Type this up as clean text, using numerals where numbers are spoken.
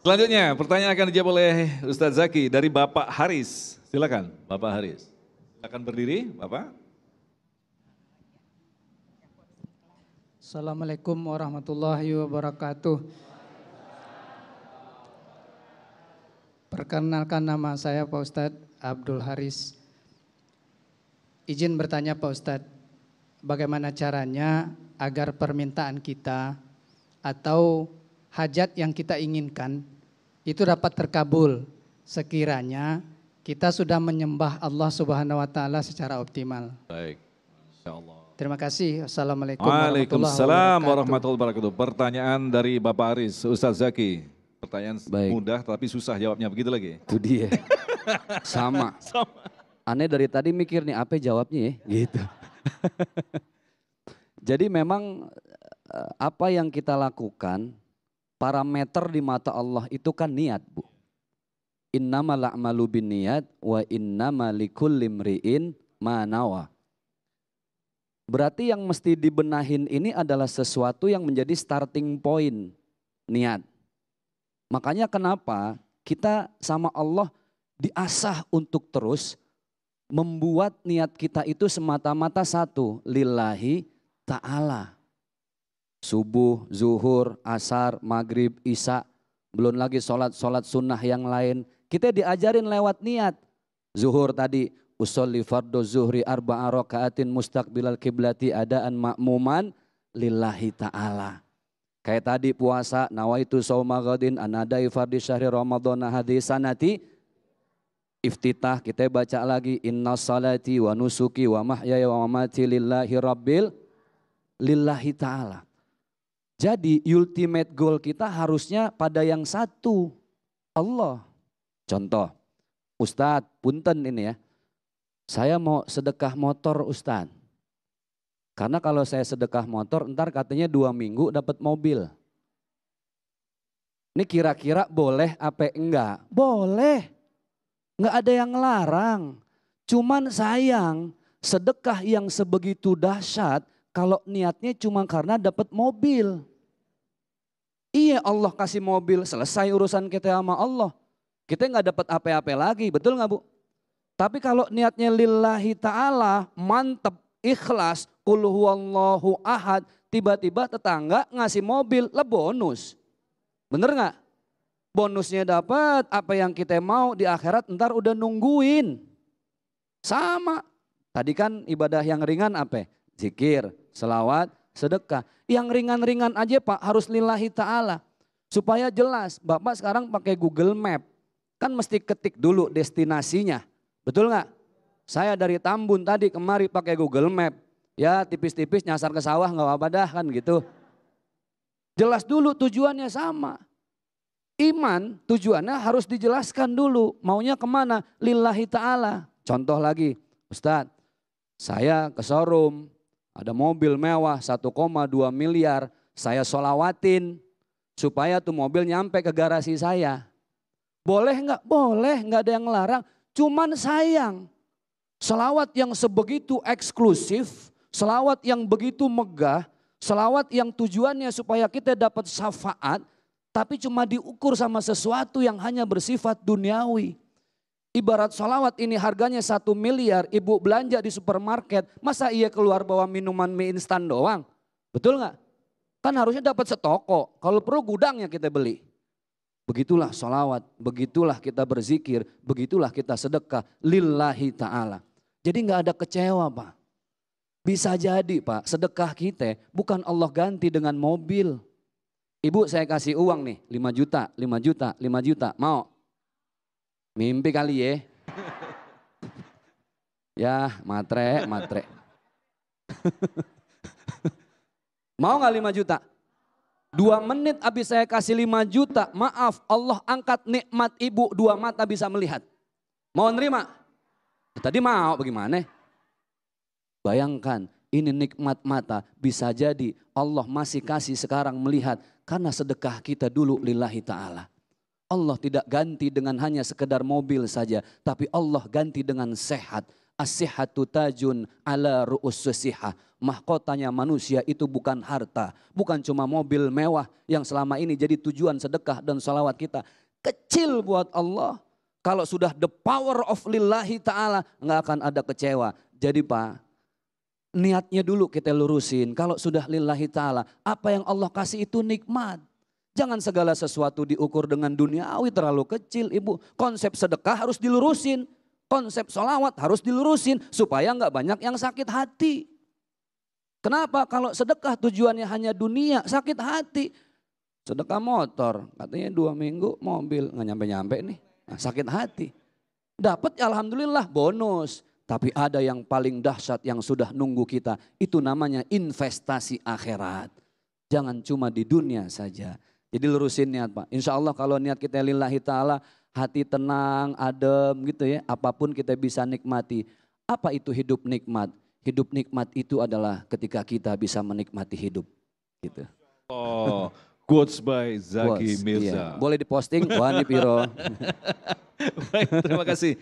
Selanjutnya pertanyaan akan dijawab oleh Ustadz Zaki dari Bapak Haris. Silakan Bapak Haris. Silakan berdiri Bapak. Assalamualaikum warahmatullahi wabarakatuh. Perkenalkan nama saya Pak Ustadz Abdul Haris. Izin bertanya Pak Ustadz, bagaimana caranya agar permintaan kita atau hajat yang kita inginkan itu dapat terkabul sekiranya kita sudah menyembah Allah Subhanahu wa taala secara optimal. Baik. Insyaallah. Terima kasih. Assalamualaikum Waalaikumsalam warahmatullahi wabarakatuh. Pertanyaan dari Bapak Aris, Ustadz Zaki. Pertanyaan mudah tapi susah jawabnya, begitu lagi. Itu dia. Sama. Aneh dari tadi mikir nih apa jawabnya ya, gitu. Jadi memang apa yang kita lakukan, parameter di mata Allah itu kan niat, Bu. Innamal a'malu binniyat wa innamal likulli imri'in ma nawa. Berarti yang mesti dibenahin ini adalah sesuatu yang menjadi starting point, niat. Makanya kenapa kita sama Allah diasah untuk terus membuat niat kita itu semata-mata satu, lillahi ta'ala. Subuh, zuhur, asar, maghrib, isya, belum lagi sholat sunnah yang lain. Kita diajarin lewat niat. Zuhur tadi, usolli fardu zuhri arba'a raka'atin mustaqbilal kiblati adaan ma'muman lillahi ta'ala. Kayak tadi puasa, nawaitu shauma ghadin anadai fardhi syahri ramadhana hadisanati. Iftitah kita baca lagi, inna salati wa nusuki wa mahyaya wa mamati lillahi rabbil lillahi ta'ala. Jadi ultimate goal kita harusnya pada yang satu, Allah. Contoh, Ustadz, punten ini ya. Saya mau sedekah motor Ustadz. Karena kalau saya sedekah motor ntar katanya 2 minggu dapat mobil. Ini kira-kira boleh apa enggak? Boleh. Enggak ada yang ngelarang. Cuman sayang sedekah yang sebegitu dahsyat kalau niatnya cuma karena dapat mobil. Iya Allah kasih mobil, selesai urusan kita sama Allah. Kita enggak dapat apa-apa lagi, betul enggak Bu? Tapi kalau niatnya lillahi ta'ala, mantep, ikhlas, qul huwallahu ahad, tiba-tiba tetangga ngasih mobil, lah bonus. Bener gak? Bonusnya dapat, apa yang kita mau di akhirat ntar udah nungguin. Sama. Tadi kan ibadah yang ringan apa? Zikir, selawat, sedekah. Yang ringan-ringan aja Pak harus lillahi ta'ala. Supaya jelas, Bapak sekarang pakai Google Map. Kan mesti ketik dulu destinasinya. Betul nggak? Saya dari Tambun tadi kemari pakai Google Map. Ya tipis-tipis nyasar ke sawah nggak apa-apa dah kan gitu. Jelas dulu tujuannya sama. Iman tujuannya harus dijelaskan dulu. Maunya kemana? Lillahi ta'ala. Contoh lagi, Ustadz, saya ke showroom. Ada mobil mewah 1,2 miliar. Saya sholawatin supaya tuh mobil nyampe ke garasi saya. Boleh nggak? Boleh, nggak ada yang ngelarang. Cuman sayang, selawat yang sebegitu eksklusif, selawat yang begitu megah, selawat yang tujuannya supaya kita dapat syafaat, tapi cuma diukur sama sesuatu yang hanya bersifat duniawi. Ibarat selawat ini harganya 1 miliar, ibu belanja di supermarket, masa iya keluar bawa minuman mie instan doang? Betul nggak? Kan harusnya dapat setoko, kalau perlu gudangnya kita beli. Begitulah sholawat, begitulah kita berzikir, begitulah kita sedekah lillahi ta'ala. Jadi nggak ada kecewa Pak. Bisa jadi Pak sedekah kita bukan Allah ganti dengan mobil. Ibu saya kasih uang nih 5 juta, 5 juta, 5 juta, mau? Mimpi kali ya. Ya matre. Mau nggak 5 juta? 2 menit habis saya kasih 5 juta, maaf Allah angkat nikmat ibu 2 mata bisa melihat. Mau nerima? Tadi mau bagaimana? Bayangkan ini nikmat mata bisa jadi Allah masih kasih sekarang melihat karena sedekah kita dulu lillahi ta'ala. Allah tidak ganti dengan hanya sekedar mobil saja, tapi Allah ganti dengan sehat. As-sihhatu tajun ala ru'us sihah. Mahkotanya manusia itu bukan harta, bukan cuma mobil mewah yang selama ini jadi tujuan sedekah dan salawat kita. Kecil buat Allah. Kalau sudah the power of lillahi ta'ala, nggak akan ada kecewa. Jadi Pak, niatnya dulu kita lurusin. Kalau sudah lillahi ta'ala, apa yang Allah kasih itu nikmat. Jangan segala sesuatu diukur dengan duniawi terlalu kecil Ibu. Konsep sedekah harus dilurusin. Konsep sholawat harus dilurusin supaya nggak banyak yang sakit hati. Kenapa? Kalau sedekah tujuannya hanya dunia, sakit hati. Sedekah motor, katanya 2 minggu mobil, nggak nyampe-nyampe nih. Nah, sakit hati. Dapat ya alhamdulillah bonus. Tapi ada yang paling dahsyat yang sudah nunggu kita. Itu namanya investasi akhirat. Jangan cuma di dunia saja. Jadi lurusin niat Pak. Insya Allah kalau niat kita lillahi ta'ala, hati tenang, adem gitu ya. Apapun kita bisa nikmati. Apa itu hidup nikmat? Hidup nikmat itu adalah ketika kita bisa menikmati hidup. Gitu. Oh, quotes by Zaki Quotes, Mirza. iya. Boleh diposting, Wani Piro. Baik, terima kasih.